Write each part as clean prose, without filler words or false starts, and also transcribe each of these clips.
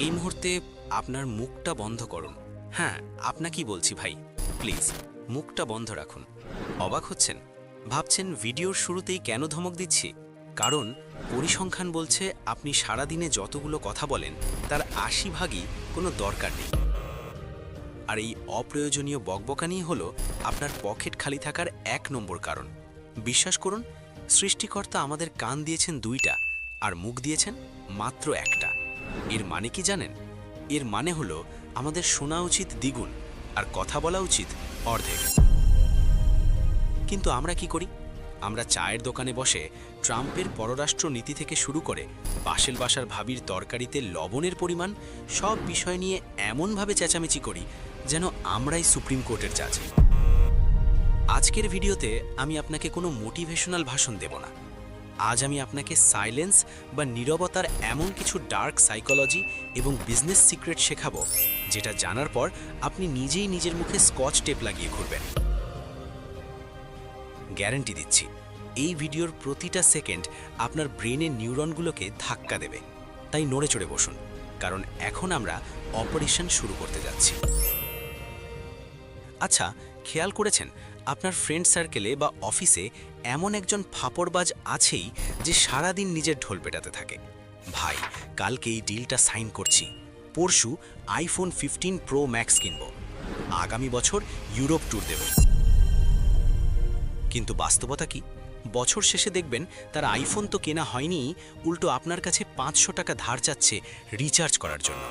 এই মুহূর্তে আপনার মুখটা বন্ধ করুন। হ্যাঁ, আপনাকেই বলছি ভাই, প্লিজ মুখটা বন্ধ রাখুন। অবাক হচ্ছেন? ভাবছেন ভিডিওর শুরুতেই কেন ধমক দিচ্ছি? কারণ পরিসংখ্যান বলছে আপনি সারাদিনে যতগুলো কথা বলেন তার ৮০ ভাগই কোনো দরকার নেই। আর এই অপ্রয়োজনীয় বকবকানি হলো আপনার পকেট খালি থাকার ১ নম্বর কারণ। বিশ্বাস করুন, সৃষ্টিকর্তা আমাদের কান দিয়েছেন ২টা আর মুখ দিয়েছেন মাত্র ১টা। এর মানে কি জানেন? এর মানে হলো আমাদের শোনা উচিত দ্বিগুণ আর কথা বলা উচিত অর্ধেক। কিন্তু আমরা কি করি? আমরা চায়ের দোকানে বসে ট্রাম্পের পররাষ্ট্র নীতি থেকে শুরু করে পাশের বাসার ভাবির তরকারিতে লবণের পরিমাণ, সব বিষয় নিয়ে এমনভাবে চেঁচামেচি করি যেন আমরাই সুপ্রিম কোর্টের জাজ। আজকের ভিডিওতে আমি আপনাকে কোনো মোটিভেশনাল ভাষণ দেব না। আজ আমি আপনাকে সাইলেন্স বা নীরবতার এমন কিছু ডার্ক সাইকোলজি এবং বিজনেস সিক্রেট শেখাবো, যেটা জানার পর আপনি নিজেই নিজের মুখে স্কচ টেপ লাগিয়ে ঘুরবেন। গ্যারান্টি দিচ্ছি, এই ভিডিওর প্রতিটা সেকেন্ড আপনার ব্রেনের নিউরনগুলোকে ধাক্কা দেবে। তাই নড়ে চড়ে বসুন, কারণ এখন আমরা অপারেশন শুরু করতে যাচ্ছি। আচ্ছা, খেয়াল করেছেন আপনার ফ্রেন্ড সার্কেলে বা অফিসে এমন একজন ফাপড়বাজ আছেই যে সারাদিন নিজের ঢোল পেটাতে থাকে? ভাই, কালকে এই ডিলটা সাইন করছি, পরশু আইফোন 15 প্রো ম্যাক্স কিনব, আগামী বছর ইউরোপ ট্যুর দেব। কিন্তু বাস্তবতা কি? বছর শেষে দেখবেন তার আইফোন তো কেনা হয়নি, উল্টো আপনার কাছে ৫০০ টাকা ধার চাচ্ছে রিচার্জ করার জন্য।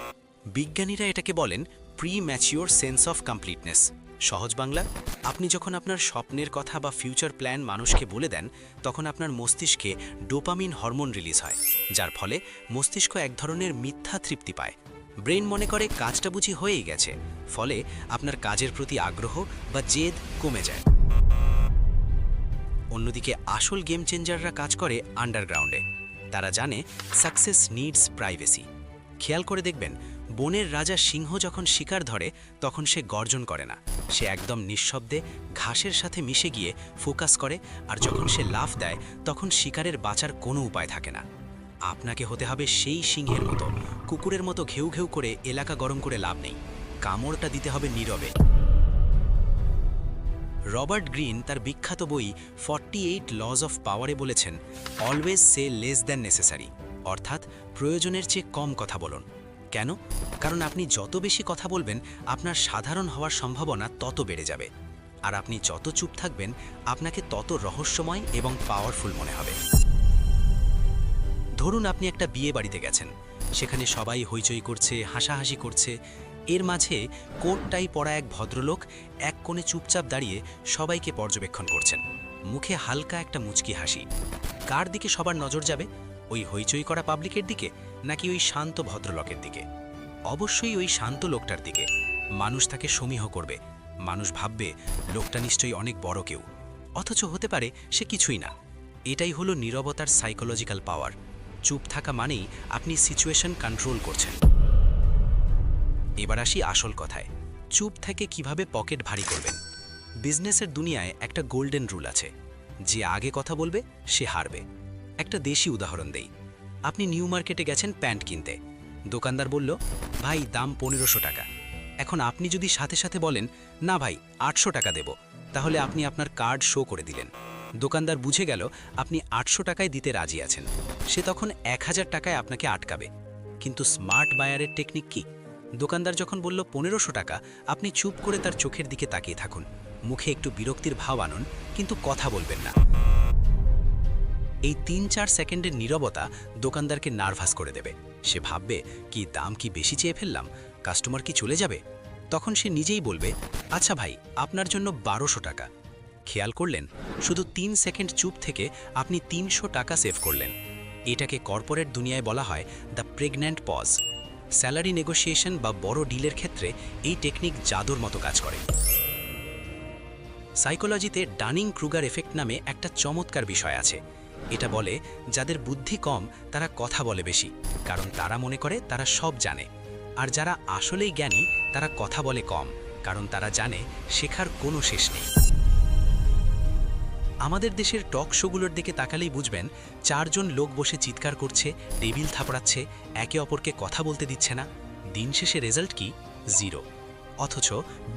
বিজ্ঞানীরা এটাকে বলেন pre mature sense of completeness. সহজ বাংলা, আপনি যখন আপনার স্বপ্নের কথা বা ফিউচার প্ল্যান মানুষকে বলে দেন, তখন আপনার মস্তিষ্কে ডোপামিন হরমোন রিলিজ হয়, যার ফলে মস্তিষ্ক এক ধরনের মিথ্যা তৃপ্তি পায়। ব্রেন মনে করে কাজটা বুঝি হয়েই গেছে, ফলে আপনার কাজের প্রতি আগ্রহ বা জেদ কমে যায়। অন্যদিকে আসল গেম চেঞ্জাররা কাজ করে আন্ডারগ্রাউন্ডে। তারা জানে সাকসেস নিডস প্রাইভেসি। খেয়াল করে দেখবেন, বনের রাজা সিংহ যখন শিকার ধরে তখন সে গর্জন করে না, সে একদম নিঃশব্দে ঘাসের সাথে মিশে গিয়ে ফোকাস করে, আর যখন সে লাফ দেয় তখন শিকারের বাঁচার কোনো উপায় থাকে না। আপনাকে হতে হবে সেই সিংহের মতো, কুকুরের মতো ঘেউ ঘেউ করে এলাকা গরম করে লাভ নেই, কামড়টা দিতে হবে নীরবে। রবার্ট গ্রিন তার বিখ্যাত বই 48 লজ অফ পাওয়ারে বলেছেন, অলওয়েজ সে লেস দ্যান নেসেসারি, অর্থাৎ প্রয়োজনের চেয়ে কম কথা বলুন। কেন? কারণ আপনি যত বেশি কথা বলবেন আপনার সাধারণ হওয়ার সম্ভাবনা তত বেড়ে যাবে, আর আপনি যত চুপ থাকবেন আপনাকে তত রহস্যময় এবং পাওয়ারফুল মনে হবে। ধরুন আপনি একটা বিয়ে বাড়িতে গেছেন, সেখানে সবাই হইচই করছে, হাসাহাসি করছে। এর মাঝে কোট টাই পরা এক ভদ্রলোক এক কোণে চুপচাপ দাঁড়িয়ে সবাইকে পর্যবেক্ষণ করছেন, মুখে হালকা একটা মুচকি হাসি। কার দিকে সবার নজর যাবে? ওই হইচই করা পাবলিকের দিকে, নাকি ওই শান্ত ভদ্রলোকের দিকে? অবশ্যই ওই শান্ত লোকটার দিকে। মানুষ তাকে সমীহ করবে, মানুষ ভাববে লোকটা নিশ্চয়ই অনেক বড় কেউ, অথচ হতে পারে সে কিছুই না। এটাই হলো নীরবতার সাইকোলজিক্যাল পাওয়ার। চুপ থাকা মানেই আপনি সিচুয়েশন কন্ট্রোল করছেন। এবার আসি আসল কথায়, চুপ থেকে কিভাবে পকেট ভারী করবেন। বিজনেসের দুনিয়ায় একটা গোল্ডেন রুল আছে, যে আগে কথা বলবে সে হারবে। একটা দেশি উদাহরণ দেই। আপনি নিউ মার্কেটে গেছেন প্যান্ট কিনতে, দোকানদার বলল, ভাই দাম ১৫০০ টাকা। এখন আপনি যদি সাথে সাথে বলেন, না ভাই ৮০০ টাকা দেব, তাহলে আপনি আপনার কার্ড শো করে দিলেন। দোকানদার বুঝে গেল আপনি ৮০০ টাকায় দিতে রাজি আছেন, সে তখন ১০০০ টাকায় আপনাকে আটকাবে। কিন্তু স্মার্ট বায়ারের টেকনিক কি? দোকানদার যখন বলল ১৫০০ টাকা, আপনি চুপ করে তার চোখের দিকে তাকিয়ে থাকুন, মুখে একটু বিরক্তির ভাব আনুন, কিন্তু কথা বলবেন না। এই ৩-৪ সেকেন্ডের নীরবতা দোকানদারকে নার্ভাস করে দেবে। সে ভাববে, কি দাম কি বেশি চেয়ে ফেললাম, কাস্টমার কি চলে যাবে? তখন সে নিজেই বলবে, আচ্ছা ভাই আপনার জন্য ১২০০ টাকা। খেয়াল করলেন, শুধু ৩ সেকেন্ড চুপ থেকে আপনি ৩০০ টাকা সেভ করলেন। এটাকে কর্পোরেট দুনিয়ায় বলা হয় the pregnant pause. Salary negotiation বা বড় ডিলের ক্ষেত্রে এই টেকনিক জাদুর মতো কাজ করে। সাইকোলজিতে ডানিং ক্রুগার এফেক্ট নামে একটা চমৎকার বিষয় আছে। এটা বলে, যাদের বুদ্ধি কম তারা কথা বলে বেশি, কারণ তারা মনে করে তারা সব জানে। আর যারা আসলেই জ্ঞানী তারা কথা বলে কম, কারণ তারা জানে শেখার কোনো শেষ নেই। আমাদের দেশের টক শোগুলোর দিকে তাকালেই বুঝবেন 4 জন লোক বসে চিৎকার করছে, টেবিল থাপড়াচ্ছে, একে অপরকে কথা বলতে দিচ্ছে না। দিন শেষে রেজাল্ট কি? 0। অথচ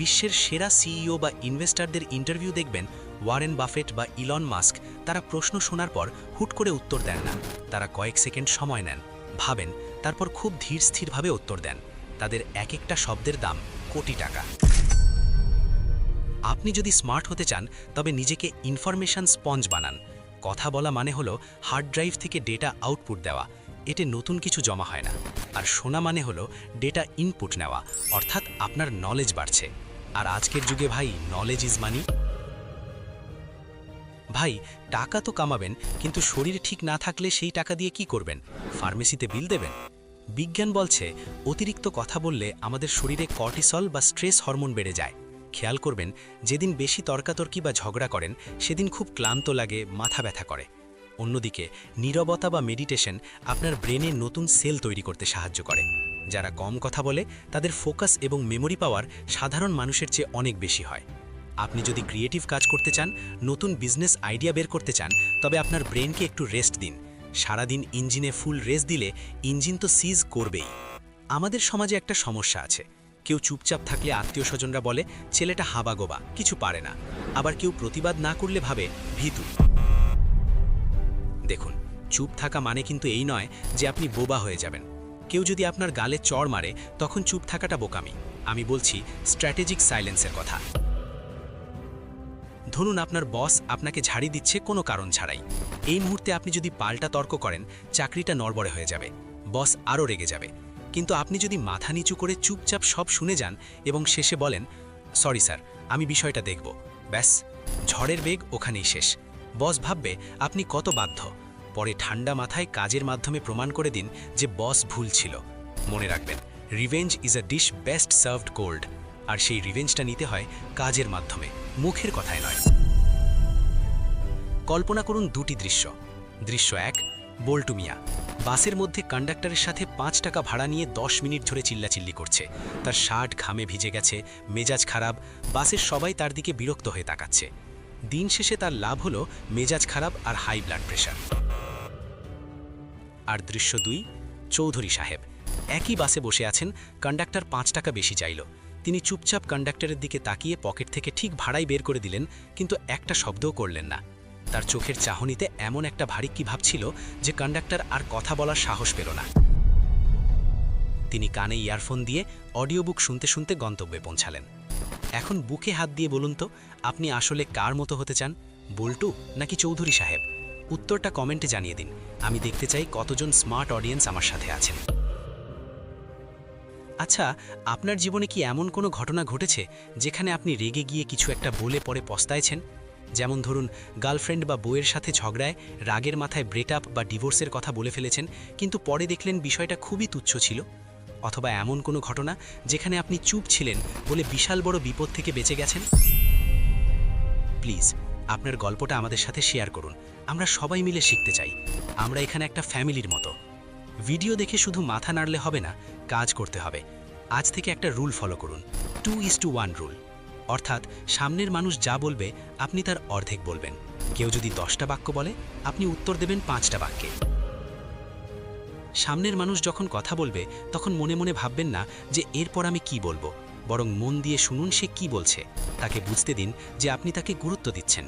বিশ্বের সেরা সিইও বা ইনভেস্টরদের ইন্টারভিউ দেখবেন, ওয়ারেন বাফেট বা ইলন মাস্ক, তারা প্রশ্ন শোনার পর হুট করে উত্তর দেন না। তারা কয়েক সেকেন্ড সময় নেন, ভাবেন, তারপর খুব ধীর স্থিরভাবে উত্তর দেন। তাদের এক একটা শব্দের দাম কোটি টাকা। আপনি যদি স্মার্ট হতে চান তবে নিজেকে ইনফরমেশন স্পঞ্জ বানান। কথা বলা মানে হলো হার্ড ড্রাইভ থেকে ডেটা আউটপুট দেওয়া, এতে নতুন কিছু জমা হয় না। আর শোনা মানে হলো ডেটা ইনপুট নেওয়া, অর্থাৎ আপনার নলেজ বাড়ছে। আর আজকের যুগে ভাই, নলেজ ইজ মানি। ভাই, টাকা তো কামাবেন, কিন্তু শরীর ঠিক না থাকলে সেই টাকা দিয়ে কি করবেন? ফার্মেসিতে বিল দেবেন? বিজ্ঞান বলছে অতিরিক্ত কথা বললে আমাদের শরীরে কর্টিসল বা স্ট্রেস হরমোন বেড়ে যায়। খেয়াল করবেন, যেদিন বেশি তর্কাতর্কি বা ঝগড়া করেন সেদিন খুব ক্লান্ত লাগে, মাথা ব্যথা করে। অন্যদিকে নীরবতা বা মেডিটেশন আপনার ব্রেনে নতুন সেল তৈরি করতে সাহায্য করে। যারা কম কথা বলে তাদের ফোকাস এবং মেমোরি পাওয়ার সাধারণ মানুষের চেয়ে অনেক বেশি হয়। আপনি যদি ক্রিয়েটিভ কাজ করতে চান, নতুন বিজনেস আইডিয়া বের করতে চান, তবে আপনার ব্রেনকে একটু রেস্ট দিন। সারাদিন ইঞ্জিনে ফুল রেস দিলে ইঞ্জিন তো সিজ করবেই। আমাদের সমাজে একটা সমস্যা আছে, কেউ চুপচাপ থাকলে আত্মীয় স্বজনরা বলে ছেলেটা হাবাগোবা, কিছু পারে না। আবার কেউ প্রতিবাদ না করলে ভাবে ভীতু। দেখুন, চুপ থাকা মানে কিন্তু এই নয় যে আপনি বোবা হয়ে যাবেন। কেউ যদি আপনার গালে চড় মারে তখন চুপ থাকাটা বোকামি। আমি বলছি স্ট্র্যাটেজিক সাইলেন্সের কথা। ধরুন আপনার বস আপনাকে ঝাড়ি দিচ্ছে কোনো কারণ ছাড়াই। এই মুহূর্তে আপনি যদি পাল্টা তর্ক করেন, চাকরিটা নড়বড়ে হয়ে যাবে, বস আরও রেগে যাবে। কিন্তু আপনি যদি মাথা নিচু করে চুপচাপ সব শুনে যান এবং শেষে বলেন, সরি স্যার, আমি বিষয়টা দেখব, ব্যাস, ঝড়ের বেগ ওখানেই শেষ। বস ভাববে আপনি কত বাধ্য। পরে ঠান্ডা মাথায় কাজের মাধ্যমে প্রমাণ করে দিন যে বস ভুল ছিল। মনে রাখবেন, revenge is a dish best served cold. আর সেই রিভেঞ্জটা নিতে হয় কাজের মাধ্যমে, মুখের কথায় নয়। কল্পনা করুন দুটি দৃশ্য। দৃশ্য 1, বল্টু মিয়া বাসের মধ্যে কন্ডাক্টরের সাথে 5 টাকা ভাড়া নিয়ে 10 মিনিট ধরে চিল্লাচিল্লি করছে। তার শার্ট ঘামে ভিজে গেছে, মেজাজ খারাপ, বাসের সবাই তার দিকে বিরক্ত হয়ে তাকাচ্ছে। দিন শেষে তার লাভ হলো মেজাজ খারাপ আর হাই ব্লাড প্রেশার। আর দৃশ্য 2, চৌধুরী সাহেব একই বাসে বসে আছেন, কন্ডাক্টর 5 টাকা বেশি চাইল। তিনি চুপচাপ কন্ডাক্টরের দিকে তাকিয়ে পকেট থেকে ঠিক ভাড়াই বের করে দিলেন, কিন্তু একটা শব্দও করলেন না। তার চোখের চাহনিতে এমন একটা ভারী কি ভাবছিল যে কন্ডাক্টর আর কথা বলার সাহস পেল না। তিনি কানে ইয়ারফোন দিয়ে অডিও বুক শুনতে শুনতে গন্তব্যে পৌঁছালেন। এখন বুকে হাত দিয়ে বলুন তো, আপনি আসলে কার মতো হতে চান, বল্টু নাকি চৌধুরী সাহেব? উত্তরটা কমেন্টে জানিয়ে দিন। আমি দেখতে চাই কতজন স্মার্ট অডিয়েন্স আমার সাথে আছেন। আচ্ছা, আপনার জীবনে কি এমন কোনো ঘটনা ঘটেছে যেখানে আপনি রেগে গিয়ে কিছু একটা বলে পরে পস্তায়ছেন? যেমন ধরুন, গার্লফ্রেন্ড বা বউয়ের সাথে ঝগড়ায় রাগের মাথায় ব্রেকআপ বা ডিভোর্সের কথা বলে ফেলেছেন, কিন্তু পরে দেখলেন বিষয়টা খুবই তুচ্ছ ছিল। অথবা এমন কোনো ঘটনা যেখানে আপনি চুপ ছিলেন বলে বিশাল বড় বিপদ থেকে বেঁচে গেছেন। প্লিজ আপনার গল্পটা আমাদের সাথে শেয়ার করুন, আমরা সবাই মিলে শিখতে চাই। আমরা এখানে একটা ফ্যামিলির মতো। ভিডিও দেখে শুধু মাথা নাড়লে হবে না, কাজ করতে হবে। আজ থেকে একটা রুল ফলো করুন, 2:1 রুল। অর্থাৎ সামনের মানুষ যা বলবে আপনি তার অর্ধেক বলবেন। কেউ যদি 10টা বাক্য বলে, আপনি উত্তর দেবেন 5টা বাক্যে। সামনের মানুষ যখন কথা বলবে তখন মনে মনে ভাববেন না যে এরপর আমি কি বলবো, বরং মন দিয়ে শুনুন সে কি বলছে। তাকে বুঝতে দিন যে আপনি তাকে গুরুত্ব দিচ্ছেন।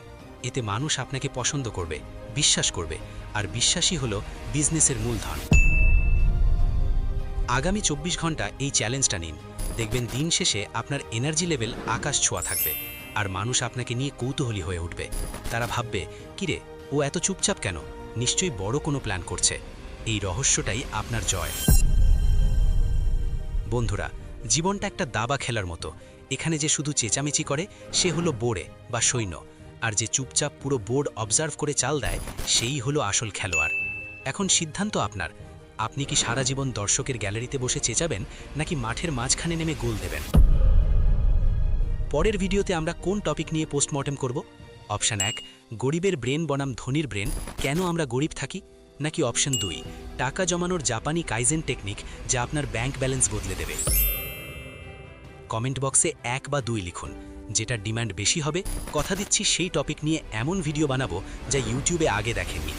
এতে মানুষ আপনাকে পছন্দ করবে, বিশ্বাস করবে, আর বিশ্বাসই হলো বিজনেসের মূলধন। আগামী 24 ঘন্টা এই চ্যালেঞ্জটা নিন, দেখবেন দিন শেষে আপনার এনার্জি লেভেল আকাশ ছোঁয়া থাকবে, আর মানুষ আপনাকে নিয়ে কৌতূহলী হয়ে উঠবে। তারা ভাববে, কিরে ও এত চুপচাপ কেন, নিশ্চয়ই বড় কোনো প্ল্যান করছে। এই রহস্যটাই আপনার জয়। বন্ধুরা, জীবনটা একটা দাবা খেলার মতো। এখানে যে শুধু চেঁচামেচি করে সে হলো বোর্ডে বা সৈন্য, আর যে চুপচাপ পুরো বোর্ড অবজার্ভ করে চাল দেয় সেই হলো আসল খেলোয়াড়। এখন সিদ্ধান্ত আপনার, আপনি কি সারা জীবন দর্শকের গ্যালারিতে বসে চেঁচাবেন নাকি মাঠের মাঝখানে নেমে গোল দেবেন? পরের ভিডিওতে আমরা কোন টপিক নিয়ে পোস্টমর্টেম করব? অপশান 1, গরিবের ব্রেন বনাম ধনীর ব্রেন, কেন আমরা গরিব থাকি? নাকি অপশন 2, টাকা জমানোর জাপানি কাইজেন টেকনিক যা আপনার ব্যাংক ব্যালেন্স বদলে দেবে? কমেন্ট বক্সে 1 বা 2 লিখুন। যেটা ডিমান্ড বেশি হবে, কথা দিচ্ছি সেই টপিক নিয়ে এমন ভিডিও বানাবো যা ইউটিউবে আগে দেখেননি।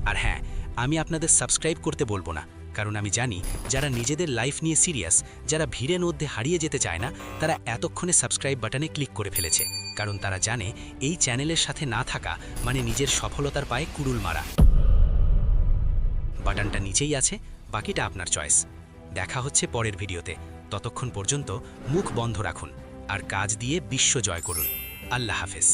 আর হ্যাঁ, আমি আপনাদের সাবস্ক্রাইব করতে বলবো না, কারণ আমি জানি যারা নিজেদের লাইফ নিয়ে সিরিয়াস, যারা ভিড়ের মধ্যে হারিয়ে যেতে চায় না, তারা এতক্ষণে সাবস্ক্রাইব বাটনে ক্লিক করে ফেলেছে, কারণ তারা জানে এই চ্যানেলের সাথে না থাকা মানে নিজের সফলতার পায়ে কুড়ুল মারা। বাটনটা নিচেই আছে, বাকিটা আপনার চয়েস। দেখা হচ্ছে পরের ভিডিওতে। ততক্ষণ পর্যন্ত মুখ বন্ধ রাখুন আর কাজ দিয়ে বিশ্ব জয় করুন। আল্লাহ হাফেজ।